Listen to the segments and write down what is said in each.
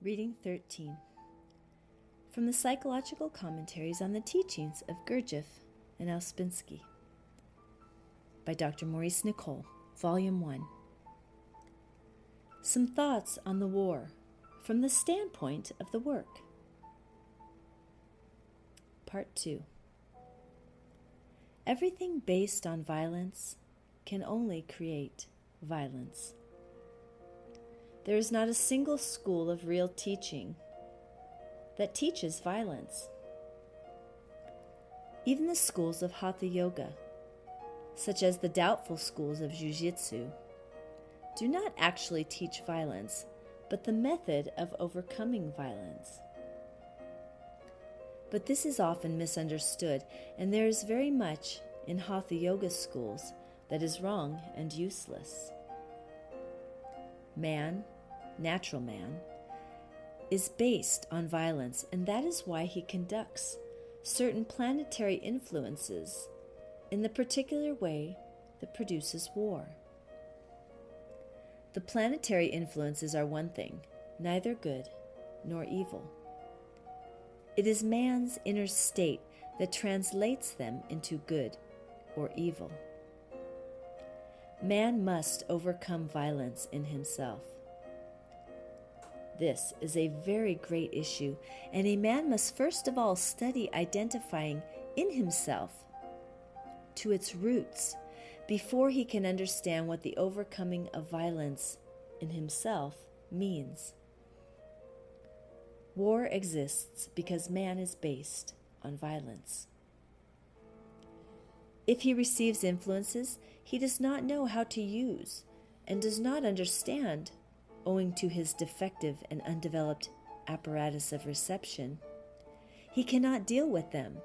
Reading 13. From the Psychological Commentaries on the Teachings of Gurdjieff and Ouspensky by Dr. Maurice Nicoll, Volume 1. Some thoughts on the war from the standpoint of the work. Part 2. Everything based on violence can only create violence. There is not a single school of real teaching that teaches violence. Even the schools of Hatha Yoga, such as the doubtful schools of Jiu-Jitsu, do not actually teach violence, but the method of overcoming violence. But this is often misunderstood, and there is very much in Hatha Yoga schools that is wrong and useless. Man, natural man, is based on violence, and that is why he conducts certain planetary influences in the particular way that produces war. The planetary influences are one thing, neither good nor evil. It is man's inner state that translates them into good or evil. Man must overcome violence in himself. This is a very great issue, and a man must first of all study identifying in himself to its roots before he can understand what the overcoming of violence in himself means. War exists because man is based on violence. If he receives influences he does not know how to use and does not understand, owing to his defective and undeveloped apparatus of reception, he cannot deal with them,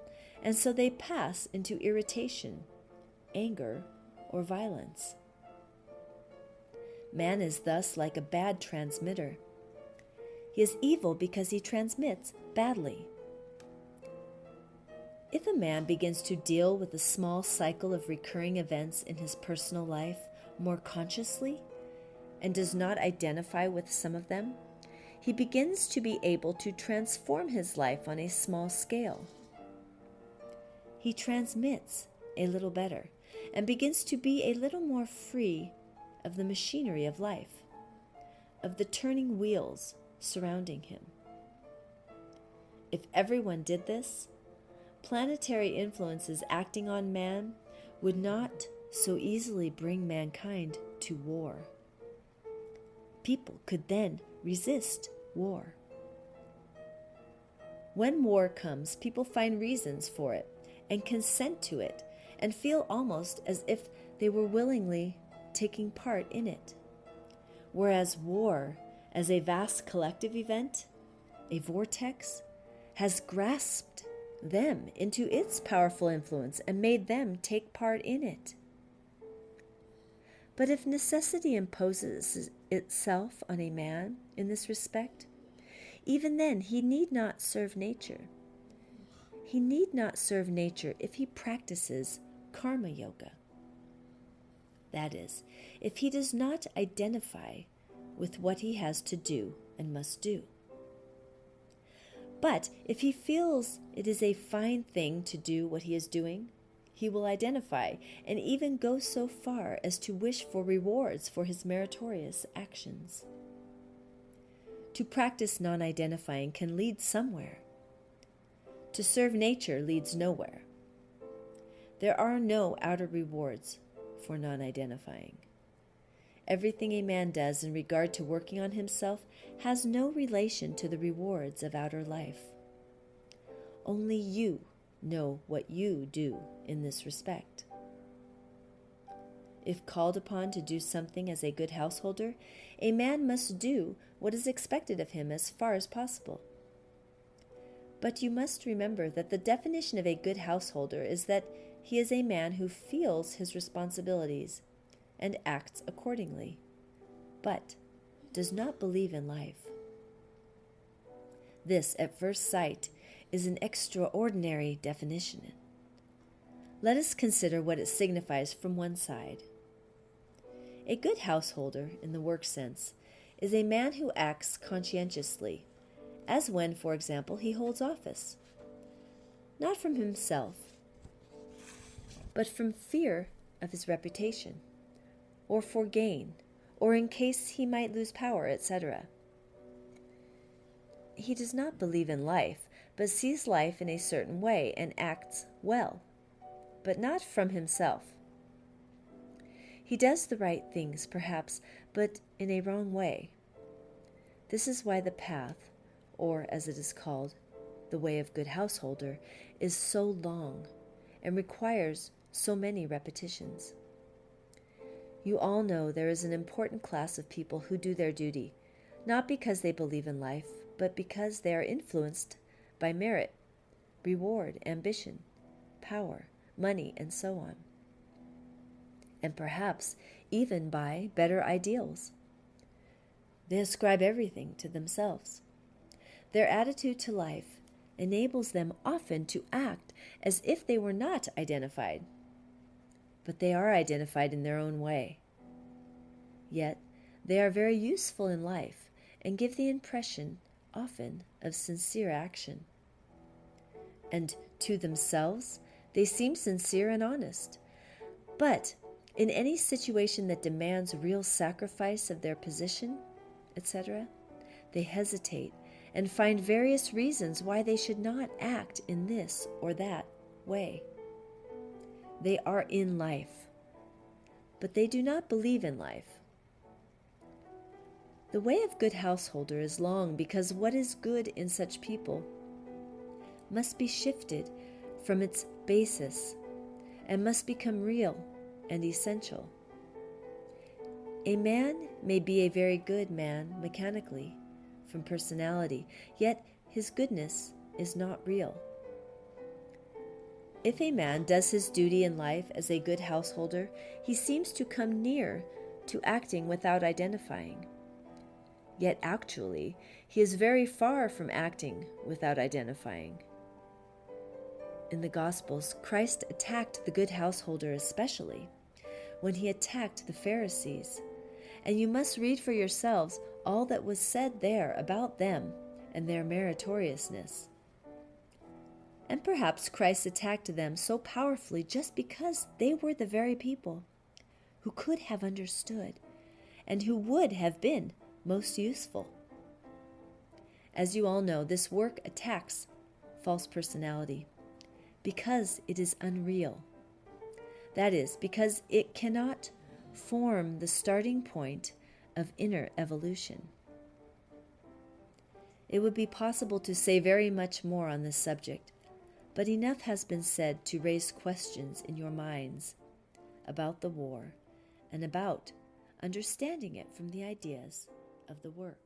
and so they pass into irritation, anger, or violence. Man is thus like a bad transmitter. He is evil because he transmits badly. If a man begins to deal with the small cycle of recurring events in his personal life more consciously and does not identify with some of them, he begins to be able to transform his life on a small scale. He transmits a little better and begins to be a little more free of the machinery of life, of the turning wheels surrounding him. If everyone did this, planetary influences acting on man would not so easily bring mankind to war. People could then resist war. When war comes, people find reasons for it and consent to it and feel almost as if they were willingly taking part in it. Whereas war, as a vast collective event, a vortex, has grasped them into its powerful influence and made them take part in it. But if necessity imposes itself on a man in this respect, even then he need not serve nature. He need not serve nature if he practices karma yoga. That is, if he does not identify with what he has to do and must do. But if he feels it is a fine thing to do what he is doing, he will identify and even go so far as to wish for rewards for his meritorious actions. To practice non-identifying can lead somewhere. To serve nature leads nowhere. There are no outer rewards for non-identifying. Everything a man does in regard to working on himself has no relation to the rewards of outer life. Only you know what you do in this respect. If called upon to do something as a good householder, a man must do what is expected of him as far as possible. But you must remember that the definition of a good householder is that he is a man who feels his responsibilities and acts accordingly, but does not believe in life. This, at first sight, is an extraordinary definition. Let us consider what it signifies from one side. A good householder, in the work sense, is a man who acts conscientiously, as when, for example, he holds office, not from himself, but from fear of his reputation, or for gain, or in case he might lose power, etc. He does not believe in life, but sees life in a certain way and acts well, but not from himself. He does the right things, perhaps, but in a wrong way. This is why the path, or as it is called, the way of good householder, is so long and requires so many repetitions. You all know there is an important class of people who do their duty, not because they believe in life, but because they are influenced by merit, reward, ambition, power, money, and so on, and perhaps even by better ideals. They ascribe everything to themselves. Their attitude to life enables them often to act as if they were not identified, but they are identified in their own way. Yet they are very useful in life and give the impression often of sincere action. And to themselves, they seem sincere and honest. But in any situation that demands real sacrifice of their position, etc., they hesitate and find various reasons why they should not act in this or that way. They are in life, but they do not believe in life. The way of good householder is long because what is good in such people must be shifted from its basis and must become real and essential. A man may be a very good man mechanically, from personality, yet his goodness is not real. If a man does his duty in life as a good householder, he seems to come near to acting without identifying. Yet actually, he is very far from acting without identifying. In the Gospels, Christ attacked the good householder especially when he attacked the Pharisees, and you must read for yourselves all that was said there about them and their meritoriousness. And perhaps Christ attacked them so powerfully just because they were the very people who could have understood and who would have been most useful. As you all know, this work attacks false personality because it is unreal. That is, because it cannot form the starting point of inner evolution. It would be possible to say very much more on this subject, but enough has been said to raise questions in your minds about the war and about understanding it from the ideas of the work.